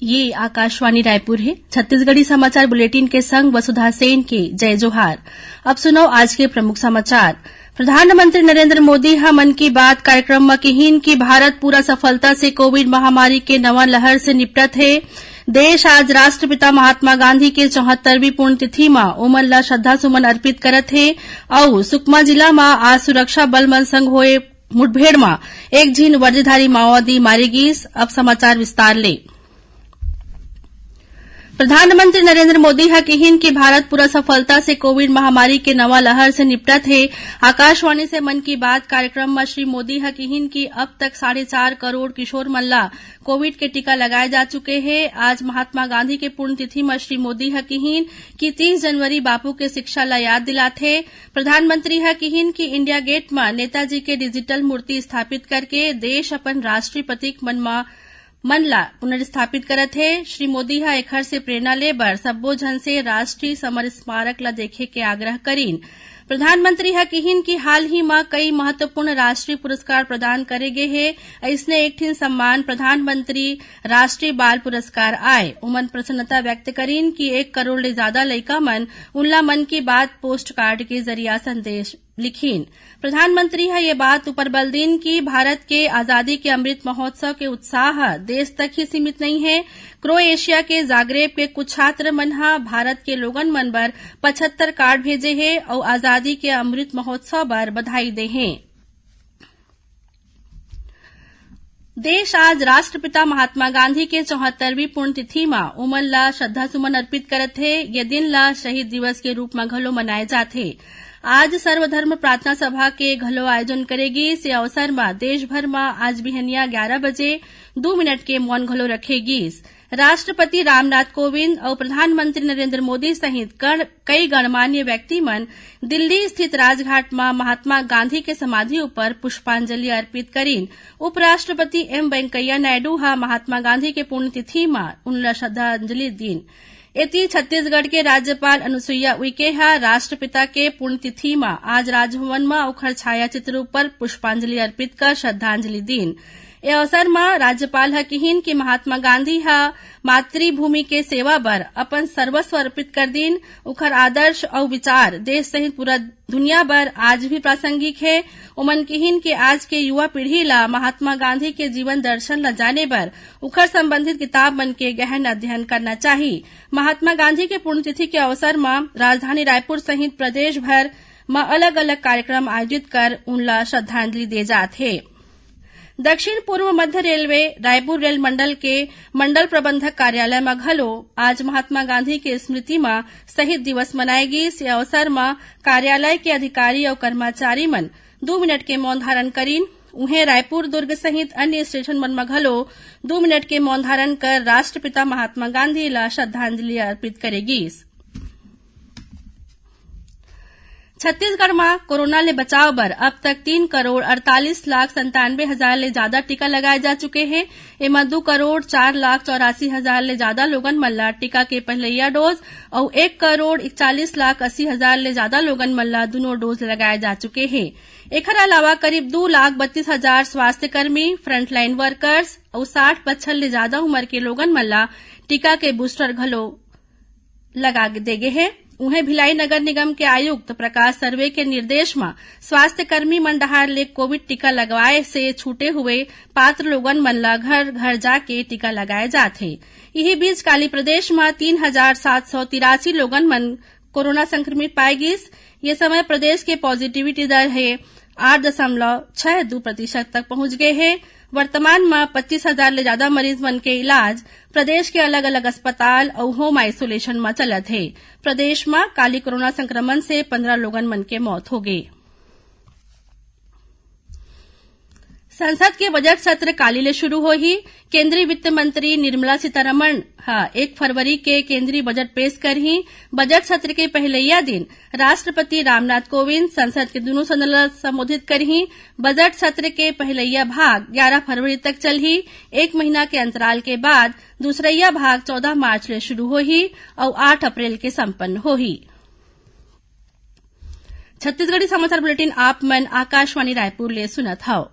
ये आकाशवाणी रायपुर है। छत्तीसगढ़ी समाचार बुलेटिन के संग वसुधा सेन के जय जोहार। अब सुनो आज के प्रमुख समाचार। प्रधानमंत्री नरेंद्र मोदी ह मन की बात कार्यक्रम में कहिन कि भारत पूरा सफलता से कोविड महामारी के नवा लहर से निपटत है। देश आज राष्ट्रपिता महात्मा गांधी के 74वीं पुण्यतिथि में ओमन ला श्रद्धा सुमन अर्पित करत है और सुकमा जिला में आज सुरक्षा बल मन संग होए मुठभेड़ में एक झीन वर्दीधारी माओवादी मारे गिस। अब समाचार विस्तार ले। प्रधानमंत्री नरेंद्र मोदी ह कहिन कि भारत पूरा सफलता से कोविड महामारी के नवा लहर से निपटत है। आकाशवाणी से मन की बात कार्यक्रम में श्री मोदी ह कहिन कि अब तक 4.5 करोड़ किशोर मन ला कोविड के टीका लगाए जा चुके हैं। आज महात्मा गांधी के पुण्यतिथि में श्री मोदी ह कहिन कि 30 जनवरी बापू के शिक्षा ला याद दिलाथे। प्रधानमंत्री ह कहिन कि इंडिया गेट में नेताजी के डिजिटल मूर्ति स्थापित करके देश अपन राष्ट्रीय प्रतीक मन ला पुनर्स्थापित करत है। श्री मोदी ह एखर से प्रेरणा ले बर सब्बो झन से राष्ट्रीय समर स्मारक ला देखे के आग्रह करीन। प्रधानमंत्री ह कहिन कि हाल ही में कई महत्वपूर्ण राष्ट्रीय पुरस्कार प्रदान करे गे हे। ऐसने एक ठिन सम्मान प्रधानमंत्री राष्ट्रीय बाल पुरस्कार आए। उमन प्रसन्नता व्यक्त करीन कि 1 करोड़ ले ज्यादा लइका मन उनला मन की बात पोस्ट कार्ड के जरिया संदेश लिखीन। प्रधानमंत्री है ये बात ऊपर बल दीन कि भारत के आजादी के अमृत महोत्सव के उत्साह देश तक ही सीमित नहीं है। क्रोएशिया के जागरेब के कुछ छात्र मन भारत के लोगन मन बर 75 कार्ड भेजे हैं और आजादी के अमृत महोत्सव बर बधाई दे हैं। देश आज राष्ट्रपिता महात्मा गांधी के 74वीं पुण्यतिथि में उमन ला श्रद्धा सुमन अर्पित करत है। ये दिन ला शहीद दिवस के रूप में घलो मनाए जाथे। आज सर्वधर्म प्रार्थना सभा के घलो आयोजन करेगी। इस अवसर में देश भर में आज बिहनिया 11 बजे 2 मिनट के मौन घलो रखेगी। राष्ट्रपति रामनाथ कोविंद और प्रधानमंत्री नरेंद्र मोदी सहित कई गणमान्य व्यक्ति मन दिल्ली स्थित राजघाट में महात्मा गांधी के समाधि ऊपर पुष्पांजलि अर्पित करीन। उपराष्ट्रपति एम वेंकैया नायडू महात्मा गांधी के पुण्यतिथि में उनला श्रद्धांजलि दीन। एती छत्तीसगढ़ के राज्यपाल अनुसुईया उइके राष्ट्रपिता के पुण्यतिथि में आज राजभवन में ओखर छाया चित्र ऊपर पुष्पांजलि अर्पित कर श्रद्धांजलि दीन। ए अवसर में राज्यपाल कहिन कि महात्मा गांधी मातृभूमि के सेवा बर अपन सर्वस्व अर्पित कर दीन। उखर आदर्श और विचार देश सहित पूरा दुनिया भर आज भी प्रासंगिक है। उमन कहिन कि आज के युवा पीढ़ी ला महात्मा गांधी के जीवन दर्शन ला जाने बर उखर संबंधित किताब मन के गहन अध्ययन करना चाहिए। महात्मा गांधी के पुण्यतिथि के अवसर में राजधानी रायपुर सहित प्रदेश भर में अलग अलग कार्यक्रम आयोजित कर उनला श्रद्धांजलि दे जाथे। दक्षिण पूर्व मध्य रेलवे रायपुर रेल मंडल के मंडल प्रबंधक कार्यालय में घलो आज महात्मा गांधी के स्मृति में शहीद दिवस मनाएगी। इस अवसर में कार्यालय के अधिकारी और कर्मचारी मन 2 मिनट के मौन धारण करीन। उन्हें रायपुर दुर्ग सहित अन्य स्टेशन मन में घलो 2 मिनट के मौन धारण कर राष्ट्रपिता महात्मा गांधी ला श्रद्धांजलि अर्पित करेगी। छत्तीसगढ़ में कोरोना ले बचाव बर अब तक 3 करोड़ 48 लाख 97 हजार ले ज्यादा टीका लगाए जा चुके हैं। एमा 2 करोड़ 4 लाख 84 हजार ले ज्यादा लोगन मन ला टीका के पहलैया डोज और 1 करोड़ 41 लाख 80 हजार ले ज्यादा लोगन मन ला दोनों डोज लगाए जा चुके हैं। एकर अलावा करीब 2 लाख 32 हजार स्वास्थ्य कर्मी, फ्रंटलाइन वर्कर्स और 60 बछर ले ज्यादा उम्र के लोगन मन ला टीका के बूस्टर घलो लगा देगे है। उन्हें भिलाई नगर निगम के आयुक्त प्रकाश सर्वे के निर्देश में स्वास्थ्य कर्मी मन डहार ले कोविड टीका लगवाए से छूटे हुए पात्र लोगन मन ला घर घर जाके टीका लगाए जाथे। यही बीच काली प्रदेश में 3783 लोगन मन कोरोना संक्रमित पाए गिस। ये समय प्रदेश के पॉजिटिविटी दर है 8.62% तक पहुंच गए है। वर्तमान में 25,000 ले ज्यादा मरीज मन के इलाज प्रदेश के अलग अलग अस्पताल और होम आइसोलेशन में चलत है। प्रदेश में काली कोरोना संक्रमण से 15 लोगन मन के मौत हो गई। संसद के बजट सत्र काली ले शुरू होही। केंद्रीय वित्त मंत्री निर्मला सीतारमण 1 फरवरी के केंद्रीय बजट पेश करही। बजट सत्र के पहलैया दिन राष्ट्रपति रामनाथ कोविंद संसद के दोनों सदन ला संबोधित करही। बजट सत्र के पहलैया भाग 11 फरवरी तक चलही। 1 महीना के अंतराल के बाद दूसरैया भाग 14 मार्च ले शुरू होही और 8 अप्रैल के संपन्न होही। छत्तीसगढ़ी समाचार बुलेटिन आप मन आकाशवाणी रायपुर ले सुनत हव।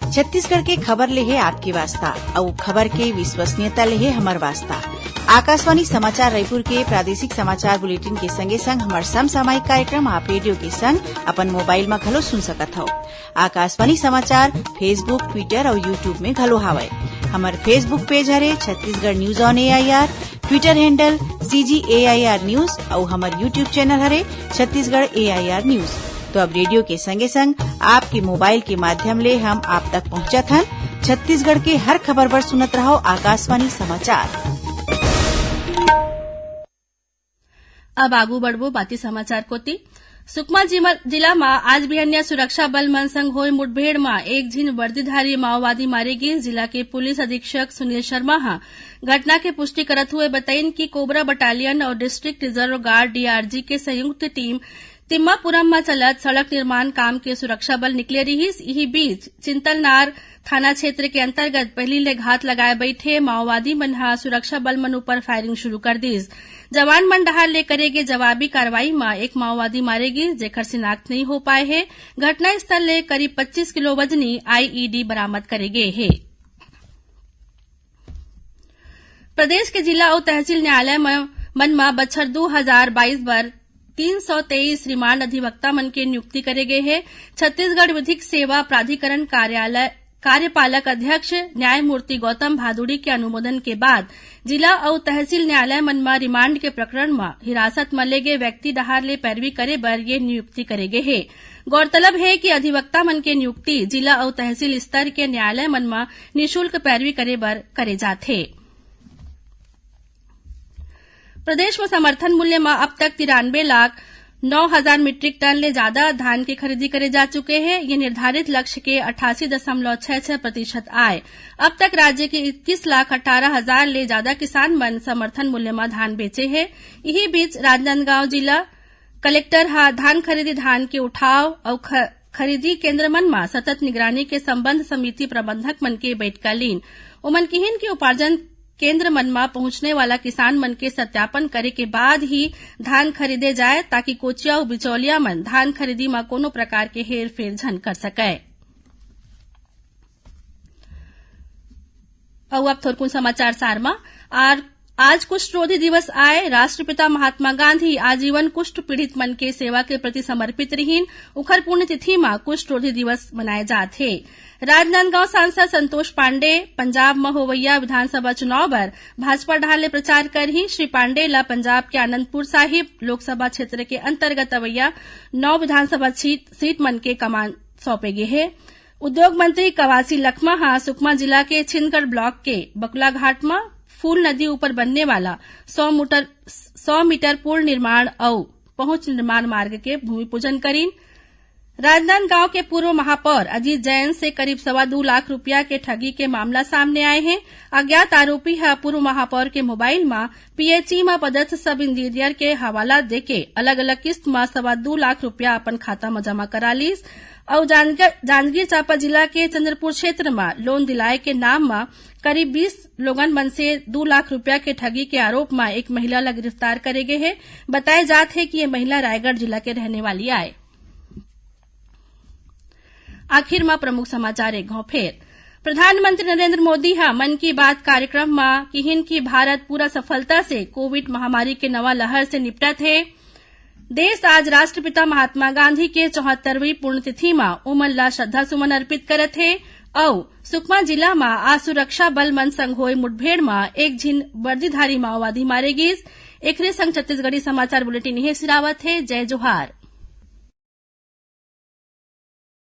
छत्तीसगढ़ के खबर ले है आपके वास्ता और खबर के विश्वसनीयता ले है हमार वास्ता। आकाशवाणी समाचार रायपुर के प्रादेशिक समाचार बुलेटिन के संगे संग हमार समसामयिक कार्यक्रम आप रेडियो के संग अपन मोबाइल में घलो सुन सकत हो। आकाशवाणी समाचार फेसबुक, ट्विटर और यूट्यूब में घलो हावय। हमार फेसबुक पेज हरे Chhattisgarh news on AIR, Twitter handle CGAIR news और हमार यूट्यूब चैनल हरे छत्तीसगढ़ AIR न्यूज। तो अब रेडियो के संगे संग आपके मोबाइल के माध्यम ले हम आप तक पहुंचत हन। छत्तीसगढ़ के हर खबर पर सुनत रहो आकाशवाणी समाचार। अब आगू बढ़बो बाती समाचार कोती। सुकमा जिला में आज बिहनिया सुरक्षा बल मन संग होय मुठभेड़ में एक झिन वर्दीधारी माओवादी मारे गिन। जिला के पुलिस अधीक्षक सुनील शर्मा हा घटना के पुष्टि करत हुए बताइन कि कोबरा बटालियन और डिस्ट्रिक्ट रिजर्व गार्ड DRG के संयुक्त टीम तिम्मापुरम में चलत सड़क निर्माण काम के सुरक्षा बल निकले रहीस। यही बीच चिंतलनार थाना क्षेत्र के अंतर्गत पहली ले घात लगाए बैठे माओवादी मन हा सुरक्षा बल मन ऊपर फायरिंग शुरू कर दीस। जवान मन डहार ले करेगे जवाबी कार्रवाई में एक माओवादी मारे गिर, जेकर शिनाख्त नहीं हो पाए है। घटनास्थल ले करीब 25 किलो वजनी IED बरामद करे गए है। प्रदेश के जिला और तहसील न्यायालय मन में बछर 2022 बर 323 रिमांड अधिवक्ता मन के नियुक्ति करे गए है। छत्तीसगढ़ विधिक सेवा प्राधिकरण कार्यपालक अध्यक्ष न्यायमूर्ति गौतम भादुड़ी के अनुमोदन के बाद जिला और तहसील न्यायालय मन में रिमांड के प्रकरण में हिरासत में ले गए व्यक्ति डहार ले पैरवी करे बर ये नियुक्ति करे गए है। गौरतलब है कि अधिवक्ता मन के नियुक्ति जिला और तहसील स्तर के न्यायालय मन में निःशुल्क पैरवी करे बर करे जाथे। प्रदेश में समर्थन मूल्य में अब तक 93,09,000 मीट्रिक टन ले ज्यादा धान की खरीदी करे जा चुके हैं। ये निर्धारित लक्ष्य के 88.66% आए। अब तक राज्य के 21,18,000 ले ज्यादा किसान मन समर्थन मूल्य में धान बेचे हैं। यही बीच राजनांदगांव जिला कलेक्टर हा धान खरीदी धान के उठाव और खरीदी केंद्र मन में सतत निगरानी के संबंध समिति प्रबंधक मन के बैठका लीन। उमन किहिन के उपार्जन केंद्र मन में पहुंचने वाला किसान मन के सत्यापन करे के बाद ही धान खरीदे जाए, ताकि कोचिया और बिचौलिया मन धान खरीदी में कोनो प्रकार के हेर फेर झन कर सके। और अब थोड़कुन समाचार सार में आज कुष्ठ रोधी दिवस आए। राष्ट्रपिता महात्मा गांधी आजीवन कुष्ठ पीड़ित मन के सेवा के प्रति समर्पित रहीन। उखर पुण्यतिथि में कुष्ठ रोधी दिवस मनाए जाथे। राजनांदगांव सांसद संतोष पांडे पंजाब में होवैया विधानसभा चुनाव पर भाजपा ढाले प्रचार कर ही श्री पांडे ला पंजाब के आनंदपुर साहिब लोकसभा क्षेत्र के अंतर्गत अवैया 9 विधानसभा सीट मन के कमान सौंपे गए है। उद्योग मंत्री कवासी लखमा हा सुकमा जिला के छिंदगढ़ ब्लॉक के बकुला घाट में फूल नदी ऊपर बनने वाला 100 मीटर पुल निर्माण और पहुंच निर्माण मार्ग के भूमि पूजन करीन। राजनांदगांव के पूर्व महापौर अजीत जैन से करीब 2.25 लाख रुपया के ठगी के मामला सामने आए हैं। अज्ञात आरोपी है पूर्व महापौर के मोबाइल में PHE में पदस्थ सब इंजीनियर के हवाला देके अलग अलग किस्त में 2.25 लाख रुपया अपन खाता में जमा करा लीस और जांजगीर चांपा जिला के चंद्रपुर क्षेत्र में लोन दिलाए के नाम में करीब 20 लोगन मन से 2 लाख रुपया के ठगी के आरोप में एक महिला ला गिरफ्तार करे गए है। बताए जात है कि ये महिला रायगढ़ जिला के रहने वाली आए। आखिर में प्रमुख समाचार एक घाव फेर। प्रधानमंत्री नरेंद्र मोदी हा मन की बात कार्यक्रम में किहिन की भारत पूरा सफलता से कोविड महामारी के नवा लहर से निपटत है। देश आज राष्ट्रपिता महात्मा गांधी के 74वीं पुण्यतिथि में उमन ला श्रद्धा सुमन अर्पित करत है। और सुकमा जिला में आज सुरक्षा बल मन संग होय मुठभेड़ में एक झिन वर्दीधारी माओवादी मारे गिस। एकरे संग छत्तीसगढ़ी समाचार बुलेटिन यही सिरावत है। जय जोहार।